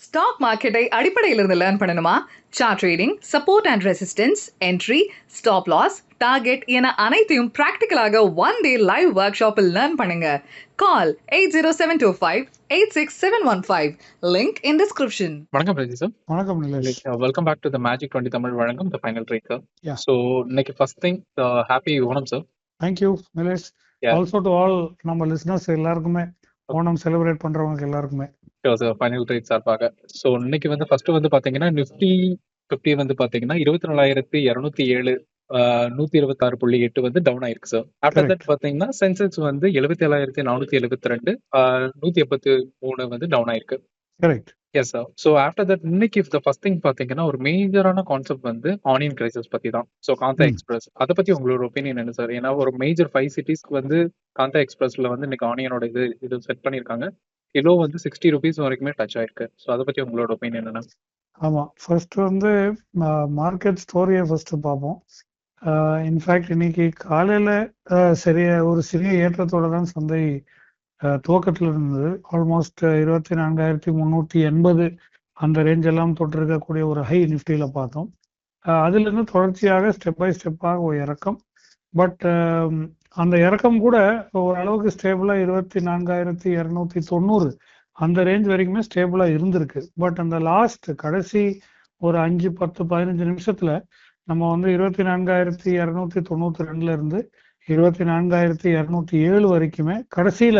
Stock மார்க்கெட்டை அடிப்படையிலிருந்து learn பண்ணணுமா? Chart trading, support and resistance, entry, stop loss, target என அனைத்தையும் பிராக்டிக்கலாக ஒன் டே லைவ் ஒர்க் ஷாப்பில் லேர்ன் பண்ணுங்க. கால் 8072586715. Link in description. வணக்கம் பிரஜி சார். வணக்கம் Nilesh. Welcome back to the magic 20 Tamil வழங்கும் the final trade sir. Yeah. So இன்னைக்கு first thing happy Onam sir. Thank you நிலேஷ். Yeah. ஆல்சோ டு ஆல் நம்ம லிசனர்ஸ் எல்லாருக்குமே ஓணம் செலிப்ரேட் பண்றவங்க எல்லாருக்குமே ஃபைனல் ட்ரேட் சார்பாக. ஸோ இன்னைக்கு வந்து ஃபர்ஸ்ட் வந்து பாத்தீங்கன்னா நிஃப்டி 50 வந்து பாத்தீங்கன்னா 24,207 126.8 வந்து டவுன் ஆயிருக்கு சார். After Correct. தட் பாத்தீங்கன்னா சென்செக்ஸ் வந்து 77,472 183 வந்து டவுன் ஆயிருக்கு. Correct. Yes sir. So after that இன்னைக்கு ஃபர்ஸ்ட் திங் பாத்தீங்கன்னா ஒரு மேஜரான கான்செப்ட் வந்து ஆனியன் கிரைசிஸ் பத்தி தான். ஸோ காந்தா எக்ஸ்பிரஸ் அதை பத்தி உங்களோட ஒப்பீனியன் என்ன சார்? ஏன்னா ஒரு மேஜர் 5 சிட்டிஸ்க்கு வந்து காந்தா எக்ஸ்பிரஸ்ல வந்து இன்னைக்கு ஆனியனோட இது செட் பண்ணியிருக்காங்க. கிலோ வந்து 60 rupees வரைக்குமே டச் ஆயிருக்கு. ஸோ அதை பத்தி உங்களோட ஒப்பீனியன் என்ன? ஆமா, ஃபர்ஸ்ட் வந்து மார்க்கெட் ஸ்டோரியை ஃபர்ஸ்ட் பார்ப்போம். இன்ஃபேக்ட் இன்னைக்கு காலையில ஒரு சிறிய ஏற்றத்தோட தான் சந்தை துவக்கத்தில் இருந்தது. ஆல்மோஸ்ட் 24,380 அந்த ரேஞ்ச் எல்லாம் தொட்டு இருக்கக்கூடிய ஒரு ஹை நிஃப்டியில பார்த்தோம். அதுல இருந்து தொடர்ச்சியாக ஸ்டெப் பை ஸ்டெப்பாக ஒரு இறக்கம். பட் அந்த இறக்கம் கூட ஓரளவுக்கு ஸ்டேபிளா 24,290 அந்த ரேஞ்ச் வரைக்குமே ஸ்டேபிளா இருந்திருக்கு. பட் அந்த லாஸ்ட் கடைசி ஒரு 5, 10, 15 நிமிஷத்துல நம்ம வந்து 24,292 இருந்து 24,207 வரைக்குமே கடைசியில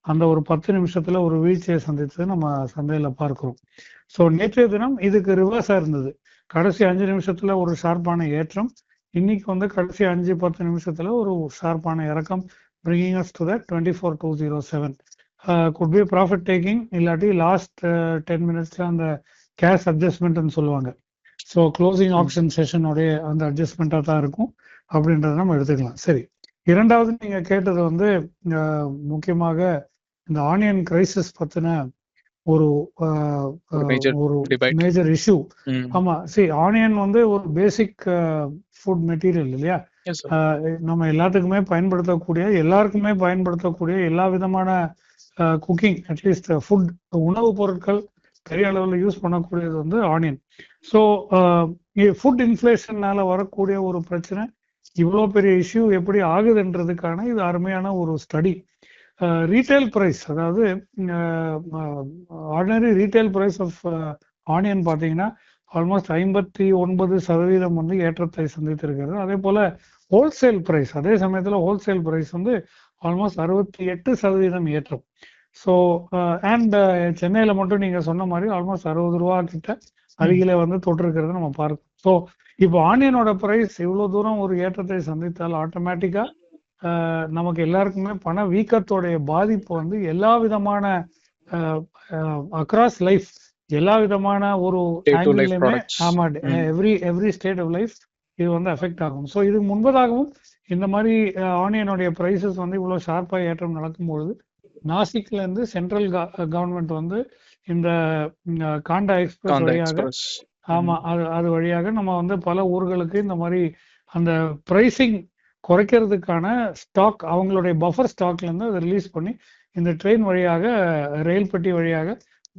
அந்த ஒரு 10 நிமிஷத்துல ஒரு வீழ்ச்சியை சந்தித்து நம்ம சந்தையில பார்க்கிறோம். ஸோ நேற்றைய தினம் இதுக்கு ரிவர்ஸா இருந்தது. கடைசி 5 நிமிஷத்துல ஒரு ஷார்ப்பான ஏற்றம், இன்னைக்கு வந்து கடைசி 5-10 நிமிஷத்துல ஒரு ஷார்ப்பான இறக்கம், bringing us to that 24,207. could be profit taking, இல்லாட்டி லாஸ்ட் 10 மினிட்ஸ்ல அந்த கேஷ் அட்ஜஸ்ட்மெண்ட்னு சொல்லுவாங்க. ஸோ க்ளோசிங் ஆப்ஷன் செஷனோடைய அந்த அட்ஜஸ்ட்மெண்ட்டாக தான் இருக்கும் அப்படின்றத நம்ம எடுத்துக்கலாம். சரி, இரண்டாவது நீங்க கேட்டது வந்து முக்கியமாக இந்த ஆனியன் கிரைசிஸ் பத்தின ஒரு மேஜர் இஷ்யூ. ஆமா, ஆனியன் வந்து ஒரு பேசிக் ஃபுட் மெட்டீரியல் இல்லையா? நம்ம எல்லாத்துக்குமே பயன்படுத்தக்கூடிய, எல்லாருக்குமே பயன்படுத்தக்கூடிய எல்லா விதமான குக்கிங், அட்லீஸ்ட் ஃபுட் உணவுப் பொருட்கள் பெரிய அளவில் யூஸ் பண்ணக்கூடியது வந்து ஆனியன். ஸோ ஃபுட் இன்ஃப்ளேஷன்னால வரக்கூடிய ஒரு பிரச்சனை இவ்வளோ பெரிய இஷ்யூ எப்படி ஆகுதுன்றதுக்கான இது அருமையான ஒரு ஸ்டடி. ரீட்டைல் பிரைஸ், அதாவது ordinary retail price of onion பார்த்தீங்கன்னா ஆல்மோஸ்ட் 59% வந்து ஏற்றத்தை சந்தித்திருக்கிறது. அதே போல ஹோல்சேல் பிரைஸ், அதே சமயத்தில் ஹோல்சேல் பிரைஸ் வந்து ஆல்மோஸ்ட் 68% ஏற்றம். ஸோ அண்ட் சென்னையில் மட்டும் நீங்கள் சொன்ன மாதிரி ஆல்மோஸ்ட் 60 ரூபா கிட்ட அருகில வந்து தொட்டிருக்கிறது நம்ம பார்க்கணும். ஸோ இப்போ ஆனியனோட பிரைஸ் இவ்வளோ தூரம் ஒரு ஏற்றத்தை சந்தித்தால் ஆட்டோமேட்டிக்கா நமக்கு எல்லாருக்குமே பண வீக்கத்தோடைய பாதிப்பு வந்து எல்லா விதமான அக்ராஸ் லைஃப், எல்லா விதமான ஒரு ஆங்கிள்லயுமே, ஆமா, எவ்ரி ஸ்டேட் ஆஃப் லைஃப் இது வந்து அஃபெக்ட் ஆகும். ஸோ இதுக்கு முன்பதாகவும் இந்த மாதிரி ஆனியனுடைய பிரைசஸ் வந்து இவ்வளவு ஷார்ப்பா ஏற்றம் நடக்கும்பொழுது நாசிக்ல இருந்து சென்ட்ரல் கவர்மெண்ட் வந்து இந்த காண்டா எக்ஸ்பிரஸ் வழியாக, ஆமா, அது வழியாக நம்ம வந்து பல ஊர்களுக்கு இந்த மாதிரி அந்த பிரைசிங் குறைக்கிறதுக்கான ஸ்டாக், அவங்களுடைய பஃபர் ஸ்டாக்ல இருந்து அதை ரிலீஸ் பண்ணி இந்த ட்ரெயின் வழியாக, ரயில் பெட்டி வழியாக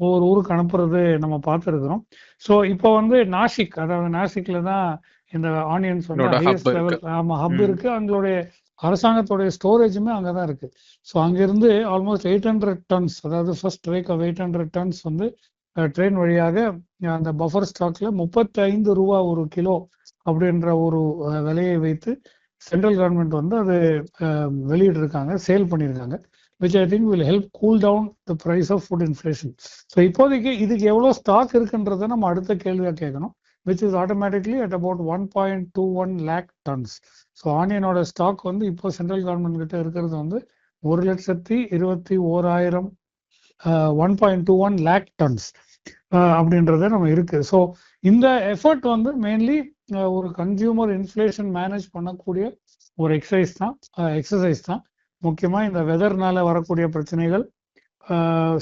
ஒவ்வொரு ஊருக்கு அனுப்புறது நம்ம பார்த்துருக்கிறோம். ஸோ இப்போ வந்து நாசிக், அதாவது நாசிக்ல தான் இந்த ஆனியன்ஸ் வந்து ஹையஸ்ட் லெவல், ஆமா, ஹப் இருக்கு. அவங்களுடைய அரசாங்கத்தோடைய ஸ்டோரேஜுமே அங்கதான் இருக்கு. ஸோ அங்கிருந்து ஆல்மோஸ்ட் 800 tons, அதாவது ஃபர்ஸ்ட் ரேக் ஆஃப் 800 tons வந்து ட்ரெயின் வழியாக அந்த பஃபர் ஸ்டாக்ல 35 ரூபா ஒரு கிலோ அப்படின்ற ஒரு விலையை வைத்து சென்ட்ரல் கவர்மெண்ட் வந்து அது வெளியிட்டிருக்காங்க, சேல் பண்ணியிருக்காங்க, which I think will help cool down the price of food inflation. So இப்போதைக்கு இதுக்கு எவ்வளோ ஸ்டாக் இருக்குன்றதை நம்ம அடுத்த கேள்வியாக கேட்கணும், which is automatically at about 1.21 lakh tons. So ஆனியனோட ஸ்டாக் வந்து இப்போ சென்ட்ரல் கவர்மெண்ட் கிட்ட இருக்கிறது வந்து 1,21,000 1.21 lakh tons அப்படின்றத நம்ம இருக்கு. ஸோ இந்த எஃபர்ட் வந்து மெயின்லி ஒரு கன்சியூமர் இன்ஃப்ளேஷன் மேனேஜ் பண்ணக்கூடிய ஒரு எக்ஸசைஸ் தான். முக்கியமா இந்த வெதர்னால வரக்கூடிய பிரச்சனைகள்,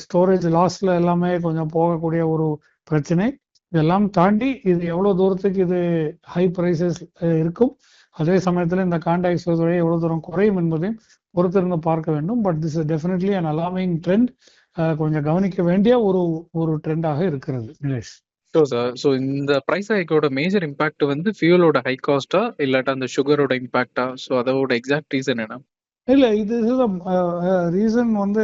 ஸ்டோரேஜ் லாஸ்ல எல்லாமே கொஞ்சம் போகக்கூடிய ஒரு பிரச்சனை, இதெல்லாம் தாண்டி இது எவ்வளவு தூரத்துக்கு இது ஹை பிரைசஸ் இருக்கும், அதே சமயத்துல இந்த காண்டா எக்ஸ்பிரஸ் வழியாக எவ்வளவு தூரம் குறையும் என்பதையும் பொறுத்திருந்து பார்க்க வேண்டும். But this is definitely an alarming trend. கொஞ்சம் கவனிக்க வேண்டிய ஒரு ஒரு ட்ரெண்டாக இருக்கிறது நிலேஷ். Sure sir. ஸோ இந்த பிரைஸ் ஹைக்கோட மேஜர் இம்பாக்ட் வந்து ஃபியூலோட ஹை காஸ்டா இல்லாட்டா அந்த சுகரோட இம்பாக்டா? ஸோ அதோட எக்ஸாக்ட் ரீசன் என்ன? இல்ல இது ரீசன் வந்து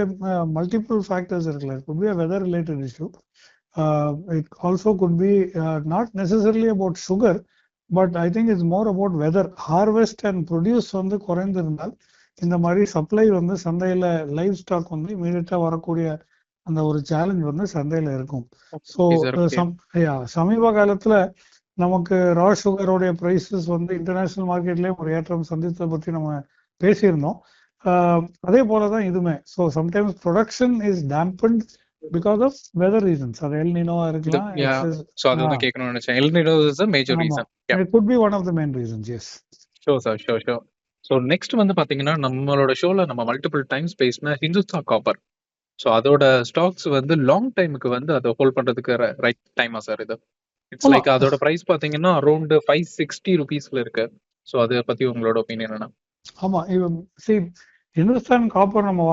மல்டிபிள் ஃபேக்டர்ஸ் இருக்குல்ல. It could be a weather related issue. It also could be not necessarily about sugar, but I think it's more about weather. Harvest and produce வந்து குறைந்திருந்தால் இந்த மாதிரி supply வந்து சந்தையில லைவ் ஸ்டாக் வந்து இமீடியட்டா வரக்கூடிய அந்த ஒரு சேலஞ்ச் வந்து சந்தையில இருக்கும். ஸோ சமீப காலத்துல நமக்கு ரா சுகரோடைய ப்ரைஸஸ் வந்து இன்டர்நேஷனல் மார்க்கெட்லயே ஒரு ஏற்றம் சந்தித்ததை பத்தி நம்ம பேசியிருந்தோம். அதே போலதான் இதுமே. So sometimes production is dampened because of weather reasons. அது எல் நினோவா இருக்கலாம். ஸோ அது வந்து கேட்கணும்னு நினைச்சேன். El Nino is a major reason. It could be one of the main reasons, yes. Show sir, sure. So next வந்து பாத்தீங்கன்னா நம்மளோட ஷோல நம்ம மல்டிபிள் டைம்ஸ் பேசின ஹிந்துஸ்தான் காப்பர். ஸோ அதோட ஸ்டாக்ஸ் வந்து லாங் டைமுக்கு வந்து அதை ஹோல்ட் பண்றதுக்கு ரைட் டைமா சார் இது? இட்ஸ் லைக் அதோட பிரைஸ் பாத்தீங்கன்னா அரௌண்ட் 560 rupeesல இருக்கு. ஸோ அதை பத்தி உங்களோட ஒப்பீனியன் என்ன? ஆமா, இந்துஸ்தான் காப்பர் நம்ம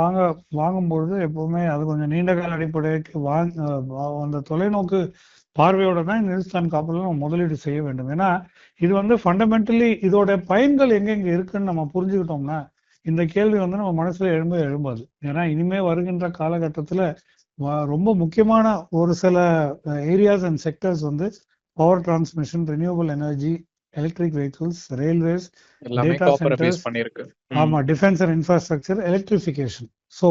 வாங்கும்பொழுது எப்பவுமே அது கொஞ்சம் நீண்ட கால அடிப்படைக்கு அந்த தொலைநோக்கு பார்வையோட தான் இந்த இந்துஸ்தான் காப்பர்ல நம்ம முதலீடு செய்ய வேண்டும். ஏன்னா இது வந்து ஃபண்டமெண்டலி இதோட பயன்கள் எங்கெங்க இருக்குன்னு நம்ம புரிஞ்சுக்கிட்டோம்னா இந்த கேள்வி வந்து நம்ம மனசுல எழும்பாது. ஏன்னா இனிமே வருகின்ற காலகட்டத்துல ரொம்ப முக்கியமான ஒரு சில ஏரியாஸ் அண்ட் செக்டர்ஸ் வந்து power transmission, renewable energy, electric vehicles, railways, data centres, ஆமா, defence and infrastructure, electrification, so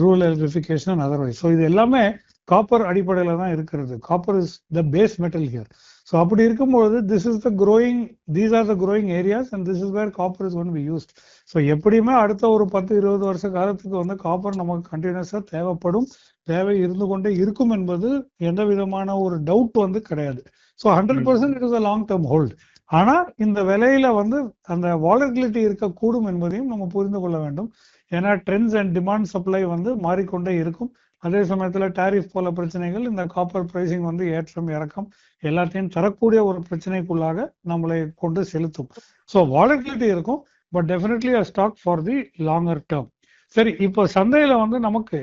rural electrification and otherwise. So இது எல்லாமே காப்பர் அடிப்படையில தான் இருக்கிறது. Copper is the base metal here. So அப்படி இருக்கும்போது these are the growing areas and this is where copper is one be used. So எப்படியுமே அடுத்த ஒரு 10-20 வருஷ காலத்துக்கு வந்து காப்பர் நமக்கு கண்டினியூஸா தேவை இருந்து கொண்டே இருக்கும் என்பது எந்த விதமான ஒரு டவுட் வந்து கிடையாது. So 100% it is a long term hold. ஆனா இந்த விலையில வந்து அந்த வாலட்டிலிட்டி இருக்கக்கூடும் என்பதையும் நம்ம புரிந்து கொள்ள வேண்டும். ஏன்னா ட்ரெண்ட்ஸ் அண்ட் டிமாண்ட் சப்ளை வந்து மாறிக்கொண்டே இருக்கும். அதே சமயத்துல டாரிஃப் போல பிரச்சனைகள் இந்த காப்பர் பிரைசிங் வந்து ஏற்றம் இறக்கம் எல்லாத்தையும் தரக்கூடிய ஒரு பிரச்சனைக்குள்ளாக நம்மளை கொண்டு செலுத்தும். ஸோ வாலட்டிலிட்டி இருக்கும், but definitely a stock for the longer term. சரி, இப்போ சந்தையில வந்து நமக்கு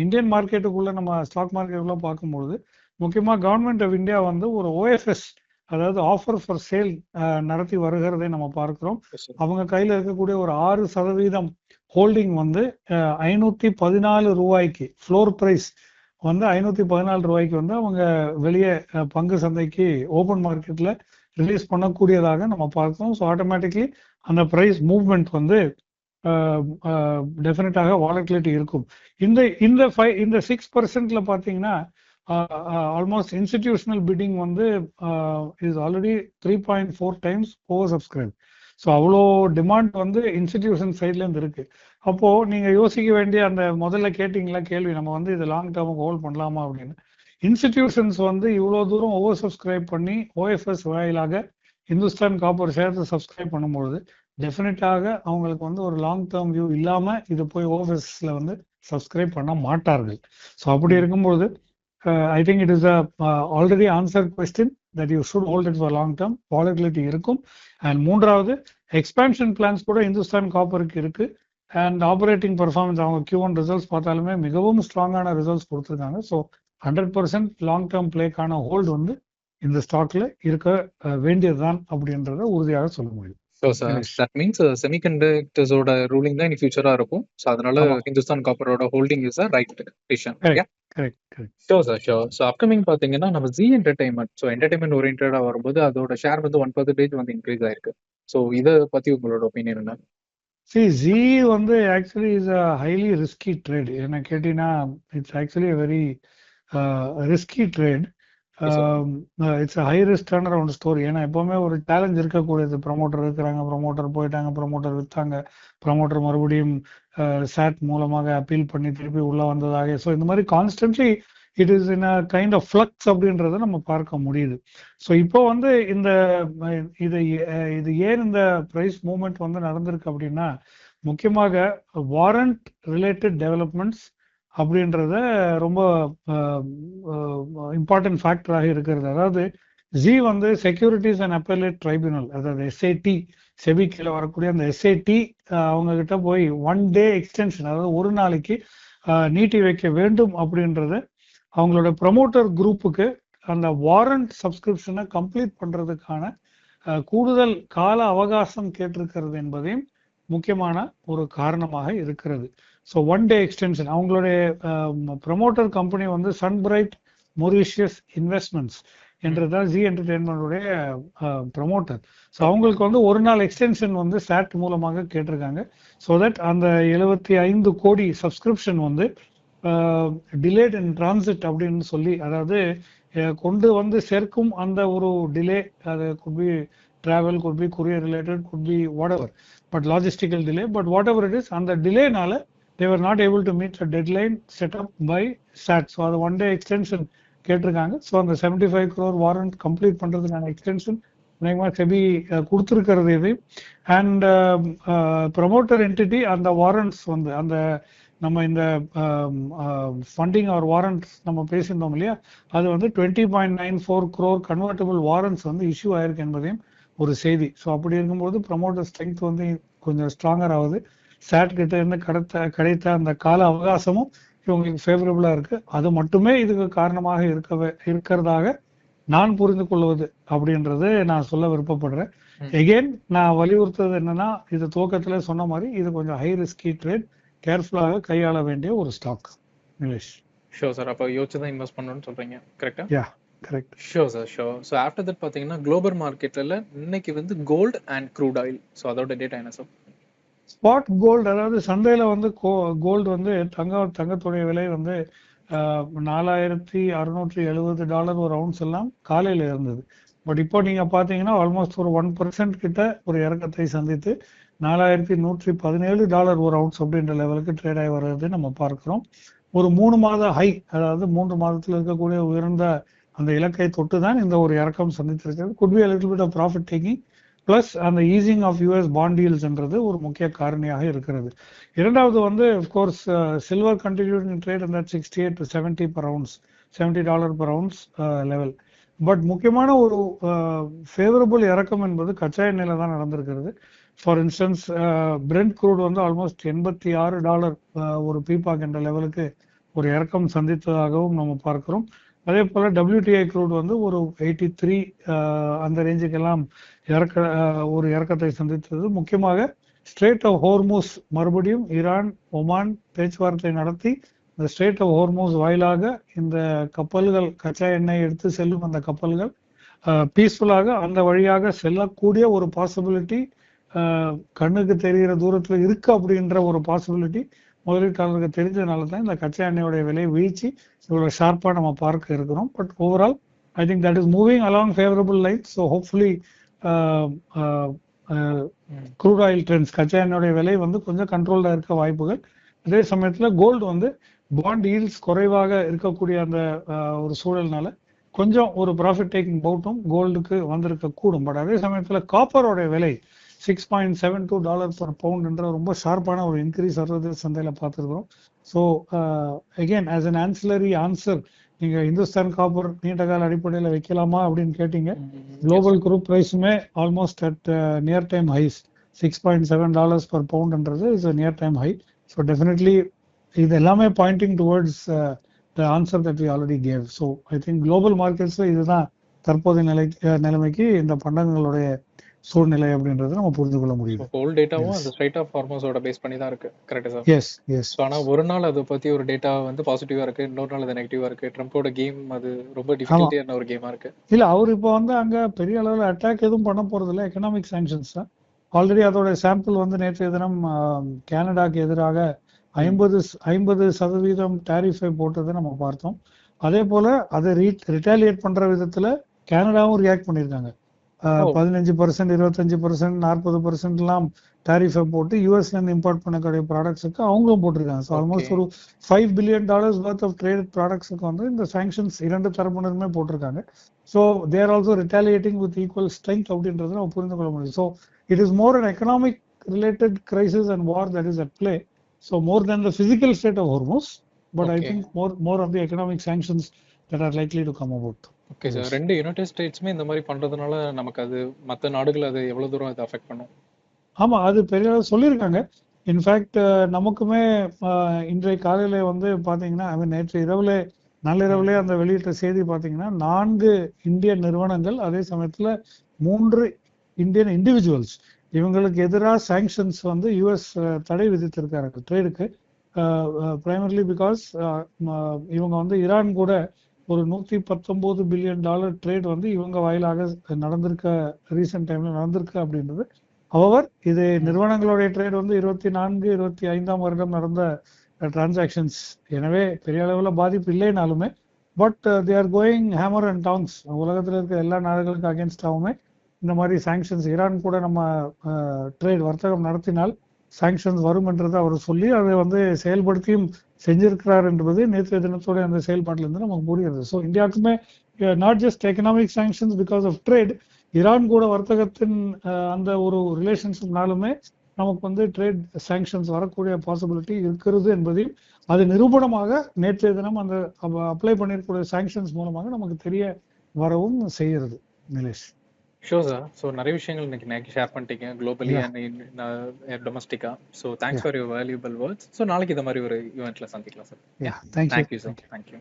இந்தியன் மார்க்கெட்டுக்குள்ள நம்ம ஸ்டாக் மார்க்கெட்டுக்குள்ள பார்க்கும்பொழுது முக்கியமா கவர்மெண்ட் ஆஃப் இந்தியா வந்து ஒரு OFS, அதாவது ஆஃபர் ஃபார் சேல் நடத்தி வருகிறதை நம்ம பார்க்கிறோம். அவங்க கையில இருக்கக்கூடிய ஒரு 6% ஹோல்டிங் வந்து 514 ரூபாய்க்கு, ஃப்ளோர் பிரைஸ் வந்து 514 ரூபாய்க்கு வந்து அவங்க வெளியே பங்கு சந்தைக்கு ஓபன் மார்க்கெட்ல ரிலீஸ் பண்ணக்கூடியதாக நம்ம பார்க்கிறோம். ஸோ ஆட்டோமேட்டிக்லி அந்த பிரைஸ் மூவ்மெண்ட் வந்து டெஃபினட்டாக வாலட்டிலிட்டி இருக்கும். இந்த 6%ல பார்த்தீங்கன்னா ஆல்மோஸ்ட் இன்ஸ்டிடியூஷனல் பிட்டிங் வந்து is already 3.4 times over subscribe. So அவ்வளோ டிமாண்ட் வந்து இன்ஸ்டிடியூஷன் சைட்ல இருந்து இருக்கு. அப்போ நீங்க யோசிக்க வேண்டிய அந்த முதல்ல கேட்டீங்களா கேள்வி, நம்ம வந்து இது லாங் டேர்முக்கு ஹோல்ட் பண்ணலாமா அப்படின்னு. இன்ஸ்டிடியூஷன்ஸ் வந்து இவ்வளோ தூரம் ஓவர் சப்ஸ்கிரைப் பண்ணி OFS வாயிலாக இந்துஸ்தான் காப்பர் சேர்த்து சப்ஸ்கிரைப் பண்ணும்பொழுது டெஃபினட்டாக அவங்களுக்கு வந்து ஒரு லாங் டேர்ம் வியூ இல்லாம இது போய் OFSல வந்து சப்ஸ்கிரைப் பண்ண மாட்டார்கள். ஸோ அப்படி இருக்கும்பொழுது I think it is a already answered question that you should hold it for long term. Volatility இருக்கும். And மூன்றாவது எக்ஸ்பான்ஷன் பிளான்ஸ் கூட இந்துஸ்தான் காப்பருக்கு இருக்கு. அண்ட் ஆபரேட்டிங் பெர்ஃபார்மன்ஸ் அவங்க Q1 ரிசல்ட்ஸ் பார்த்தாலுமே மிகவும் ஸ்ட்ராங்கான ரிசல்ட்ஸ் கொடுத்துருக்காங்க. ஸோ 100% லாங் டேர்ம் பிளேக்கான ஹோல்டு வந்து இந்த ஸ்டாக்ல இருக்க வேண்டியதுதான் அப்படின்றத உறுதியாக சொல்ல முடியும். ஸோ தட் மீன்ஸ் செமிகண்டக்டர்ஸோட ரூலிங் தான் இனி ஃபியூச்சரா இருக்கும். ஸோ அதனால ஹிந்துஸ்தான் காப்பரோட holding is a right decision. Sure sir, sure. So upcoming பார்த்தீங்கன்னா நம்ம ஜி என்டர்டைன்மெண்ட், ஸோ என்டர்டைன்மெண்ட் ஓரியன்டா வரும்போது அதோட ஷேர் வந்து 1% வந்து இன்க்ரீஸ் ஆயிருக்கு. ஸோ இதை பத்தி உங்களோட ஒப்பீனியன் என்ன? ஜி வந்து actually is a highly risky trade. என்ன கேட்டீங்கன்னா it's actually very risky trade. It's high risk turn around story. ஏன்னா எப்பவுமே ஒரு சேலஞ்ச் இருக்கக்கூடியது. ப்ரமோட்டர் இருக்கிறாங்க, ப்ரமோட்டர் போயிட்டாங்க, ப்ரமோட்டர் விற்றாங்க, ப்ரமோட்டர் மறுபடியும் சாட் மூலமாக அப்பீல் பண்ணி திருப்பி உள்ள வந்ததாக. ஸோ இந்த மாதிரி constantly it is in a kind of flux அப்படின்றத நம்ம பார்க்க முடியுது. ஸோ இப்போ வந்து இது ஏன் இந்த ப்ரைஸ் மூவ்மெண்ட் வந்து நடந்திருக்கு அப்படின்னா முக்கியமாக வாரண்ட் ரிலேட்டட் டெவலப்மெண்ட்ஸ் அப்படின்றத ரொம்ப இம்பார்ட்டன்ட் ஃபேக்டராக இருக்கிறது. அதாவது ஜி வந்து செக்யூரிட்டிஸ் அண்ட் அப்பெலேட் ட்ரைபியூனல், அதாவது SAT, செபி கீழே வரக்கூடிய அந்த SAT அவங்க கிட்ட போய் 1 day எக்ஸ்டென்ஷன், அதாவது ஒரு நாளைக்கு நீட்டி வைக்க வேண்டும் அப்படின்றத அவங்களோட ப்ரமோட்டர் குரூப்புக்கு அந்த வாரண்ட் சப்ஸ்கிரிப்ஷனை கம்ப்ளீட் பண்றதுக்கான கூடுதல் கால அவகாசம் கேட்டிருக்கிறது என்பதையும் முக்கியமான ஒரு காரணமாக இருக்கிறது. So 1 day extension. அவங்களுடைய ப்ரமோட்டர் கம்பெனி வந்து சன்பிரைட் மொரீஷியஸ் இன்வெஸ்ட்மெண்ட்ஸ் என்றுதான் ஜி என்டர்டெயின்மெண்டோடைய ப்ரமோட்டர். ஸோ அவங்களுக்கு வந்து ஒரு நாள் எக்ஸ்டென்ஷன் வந்து சாட் மூலமாக கேட்டிருக்காங்க. ஸோ தட் அந்த 75 கோடி சப்ஸ்கிரிப்ஷன் வந்து டிலேட் இன் டிரான்சிட் அப்படின்னு சொல்லி, அதாவது கொண்டு வந்து சேர்க்கும் அந்த ஒரு டிலே, அது could be travel, could be courier related, could be whatever, but logistical delay, but whatever it is, அந்த டிலேனால they were not able to meet the deadline set up by SAT. So அது 1 day extension கேட்டிருக்காங்க. So அந்த 75 crore warrant complete பண்றதுக்கான extension SEBI கொடுத்துருக்கிறது இது. And promoter entity அந்த warrants வந்து அந்த நம்ம இந்த ஃபண்டிங் ஆர் வாரண்ட்ஸ் நம்ம பேசியிருந்தோம் இல்லையா, அது வந்து 20.94 crore கன்வெர்டபிள் வாரண்ட்ஸ் வந்து இஷ்யூ ஆயிருக்கு என்பதையும் ஒரு செய்தி. ஸோ அப்படி இருக்கும்போது ப்ரமோட்டர் ஸ்ட்ரென்த் வந்து கொஞ்சம் ஸ்ட்ராங்கர் ஆகுது. சாட் கிட்ட இருந்து கிடைத்த அந்த கால அவகாசமும் இவங்களுக்கு ஃபேவரபிளா இருக்கு. அது மட்டுமே இதுக்கு காரணமாக இருக்கிறதாக நான் புரிந்து கொள்வது அப்படின்றது நான் சொல்ல விருப்பப்படுறேன். எகெயின் நான் வலியுறுத்துறது என்னன்னா, இது துவக்கத்துல சொன்ன மாதிரி இது கொஞ்சம் ஹை ரிஸ்கி ட்ரேட், கேர்ஃபுல்லாக கையாள வேண்டிய ஒரு ஸ்டாக். நிலேஷ். Sure sir. அப்போ யோசிச்சு தான் இன்வெஸ்ட் பண்ணணும்னு சொல்றீங்க, கரெக்டா? Yeah, correct. Sure sir, sure. So after that பார்த்தீங்கன்னா குளோபல் மார்க்கெட்ல இன்னைக்கு வந்து gold and crude oil, so அதோட டேட்டா என்ன சார்? ஸ்பாட் கோல்டு, அதாவது சந்தையில வந்து கோல்டு வந்து தங்கத்துடைய விலை வந்து $4,670 ஒரு அவுன்ஸ் எல்லாம் காலையில இருந்தது. பட் இப்போ நீங்க பாத்தீங்கன்னா ஆல்மோஸ்ட் ஒரு 1% கிட்ட ஒரு இறக்கத்தை சந்தித்து $4,117 ஒரு அவுன்ஸ் அப்படின்ற லெவலுக்கு ட்ரேட் ஆகி வர்றது நம்ம பார்க்கிறோம். ஒரு 3 மாத ஹை, அதாவது 3 மாதத்துல இருக்கக்கூடிய உயர்ந்த அந்த இலக்கை தொட்டு தான் இந்த ஒரு இறக்கம் சந்தித்திருக்கிறது. Could be a little bit of profit taking plus அந்த ஈஸிங் ஆஃப் யூஎஸ் பாண்ட் டீல்ஸ்ன்றது ஒரு முக்கிய காரணியாக இருக்கிறது. இரண்டாவது வந்து அஃப்கோர்ஸ் சில்வர் கண்டினியூட்டிங் ட்ரேட் அந்த 68 to 70 per ounce, $70 per ounce level. But முக்கியமான ஒரு ஃபேவரபிள் இறக்கம் என்பது கச்சா எண்ணெயில தான் நடந்திருக்கிறது. ஃபார் இன்ஸ்டன்ஸ் பிரெண்ட் க்ரூட் வந்து ஆல்மோஸ்ட் $86 ஒரு பீபாக் என்ற லெவலுக்கு ஒரு இறக்கம் சந்தித்ததாகவும் நம்ம பார்க்கிறோம். அதே போல WTI க்ரூட் வந்து ஒரு 83 அந்த ரேஞ்சுக்கெல்லாம் ஒரு இறக்கத்தை சந்தித்தது. முக்கியமாக ஸ்ட்ரெய்ட் ஆஃப் ஹோர்மூஸ் மறுபடியும் ஈரான் ஒமான் பேச்சுவார்த்தை நடத்தி இந்த ஸ்ட்ரெய்ட் ஆஃப் ஹோர்மூஸ் வாயிலாக இந்த கப்பல்கள் கச்சா எண்ணெய் எடுத்து செல்லும் அந்த கப்பல்கள் பீஸ்ஃபுல்லாக அந்த வழியாக செல்லக்கூடிய ஒரு பாசிபிலிட்டி கண்ணுக்கு தெரிகிற தூரத்துல இருக்கு அப்படின்ற ஒரு பாசிபிலிட்டி முதலீட்டாளருக்கு தெரிஞ்சதுனால தான் இந்த கச்சா எண்ணெயோடைய விலை வீழ்ச்சி இவ்வளவு ஷார்ப்பா நம்ம பார்க்க இருக்கிறோம். But overall I think that is moving along favourable line. So hopefully crude oil trends கச்சா எண்ணெயோடைய விலை வந்து கொஞ்சம் கண்ட்ரோல்டா இருக்க வாய்ப்புகள். அதே சமயத்துல கோல்டு வந்து பாண்ட் ஈல்ட்ஸ் குறைவாக இருக்கக்கூடிய அந்த ஒரு சூழல்னால கொஞ்சம் ஒரு ப்ராஃபிட் டேக்கிங் பவுட்டும் கோல்டுக்கு வந்திருக்க கூடும். பட் அதே சமயத்துல காப்பரோட விலை $6.72 per pound என்ற ரொம்ப ஷார்ப்பான ஒரு இன்க்ரீஸ் வர்றது சந்தையில பார்த்துருக்கோம். So again as an ancillary answer, நீங்க இந்துஸ்தான் காப்பர் நீண்ட கால அடிப்படையில் வைக்கலாமா அப்படின்னு கேட்டீங்க. குளோபல் குரூப் பிரைஸுமே almost at near time highs. $6.7 per poundன்றது is near time high. So definitely இது எல்லாமே pointing towards the answer that we already gave. So I think global மார்க்கெட்ஸ்ல இதுதான் தற்போதைய நிலைமைக்கு இந்த பண்டங்களுடைய சூழ்நிலை அப்படின்றது நம்ம புரிந்து கொள்ள முடியும். ஹோல் டேட்டாவும் அந்த ஸ்ட்ரைட் ஆஃப் ஹார்மோஸோட பேஸ் பண்ணி தான் இருக்கு, கரெக்ட்டா சார்? S S. ஆனா ஒரு நாள் அதை பத்தி ஒரு டேட்டா வந்து பாசிட்டிவா இருக்கு, இன்னொரு நாள் அது நெகட்டிவா இருக்கு. ட்ரம்போட கேம் அது ரொம்ப டிஃபிகல்ட்டியான ஒரு கேமா இருக்கு. இல்ல அவர் இப்போ வந்து அங்க பெரிய அளவுல அட்டாக் எதுவும் பண்ண போறது இல்லை, எக்கனாமிக் சாங்ஷன்ஸ் தான். ஆல்ரெடி அதோட சாம்பிள் வந்து நேற்றைய தினம் கனடாக்கு எதிராக 50% டாரிஃபை போட்டதை நம்ம பார்த்தோம். அதே போல அதை ரிட்டாலியேட் பண்ற விதத்துல கனடாவும் ரியாக்ட் பண்ணியிருக்காங்க. 15%, 25%, 40% எல்லாம் டாரிஃபை போட்டு யூஎஸ்ல இருந்து இம்போர்ட் பண்ணக்கூடிய ப்ராடக்ட்ஸுக்கு அவங்களும் போட்டிருக்காங்க. ஸோ ஆல்மோஸ்ட் ஒரு $5 billion worth ஆஃப் ட்ரேட் ப்ராடக்ட்ஸுக்கு வந்து இந்த சாங்ஷன்ஸ் இரண்டு தரப்பினருமே போட்டிருக்காங்க. So they're also retaliating with equal strength அப்படின்றது நம்ம புரிந்து கொள்ள முடியும். So it is more an economic related crisis and war that is at play. So more then the physical state of Hormuz, but I think more of the economic sanctions that are likely to come about. Okay sir. ரெண்டு United ஸ்டேட்ஸ்மே இந்த மாதிரி பண்றதுனால நமக்கு அது மற்ற நாடுகள் அது எவ்வளவு தூரம் அது அஃபெக்ட் பண்ணும்? ஆமா, அது பெரிய சொல்லியிருக்காங்க. இன்ஃபேக்ட் நமக்குமே இன்றைய காலையில வந்து பாத்தீங்கன்னா, நேற்று நள்ளிரவுலே அந்த வெளியிட்ட செய்தி பாத்தீங்கன்னா, 4 இந்திய நிறுவனங்கள், அதே சமயத்துல 3 இந்தியன் இண்டிவிஜுவல்ஸ், இவங்களுக்கு எதிராக சாங்ஷன்ஸ் வந்து யுஎஸ் தடை விதித்திருக்காங்க ட்ரேடுக்கு. பிரைமர்லி பிகாஸ் இவங்க வந்து ஈரான் கூட ஒரு $119 பில்லியன் ட்ரேட் வந்து இவங்க வாயிலாக ரீசெண்ட் டைம்ல நடந்திருக்கு அப்படின்றது. ஹவவர் இது நிறுவனங்களுடைய ட்ரேட் வந்து 24-25 வருடம் நடந்த டிரான்சாக்ஷன்ஸ். எனவே பெரிய அளவுல பாதிப்பு இல்லைனாலுமே but they are going hammer and tongs. உலகத்தில் இருக்க எல்லா நாடுகளுக்கும் அகேன்ஸ்டாகவுமே இந்த மாதிரி சாங்ஷன்ஸ், ஈரான் கூட நம்ம ட்ரேட் வர்த்தகம் நடத்தினால் சாங்ஷன்ஸ் வரும் என்றதை அவர் சொல்லி அதை வந்து செயல்படுத்தியும் செஞ்சிருக்கிறார் என்பது நேற்றைய தினத்தோட அந்த செயல்பாட்டிலிருந்து நமக்கு புரியுது. ஸோ இந்தியாவுக்குமே not just economic sanctions because of trade, Iran கூட வர்த்தகத்தின் அந்த ஒரு ரிலேஷன்ஷிப்னாலுமே நமக்கு வந்து ட்ரேட் சாங்ஷன்ஸ் வரக்கூடிய பாசிபிலிட்டி இருக்கிறது என்பதையும் அது நிரூபணமாக நேற்றைய தினம் அந்த அப்ளை பண்ணிருக்கூடிய சாங்ஷன்ஸ் மூலமாக நமக்கு தெரிய வரவும் செய்கிறது. Nilesh, sure sir. ஸோ நிறைய விஷயங்கள் இன்னைக்கு ஷேர் பண்ணிட்டீங்க, குளோபலி அண்ட் டொமஸ்டிக்கா. So thanks for your valuable words. So நாளைக்கு இந்த மாதிரி ஒரு ஈவெண்ட்ல சந்திக்கலாம் சார். Thank you sir. தேங்க்யூ.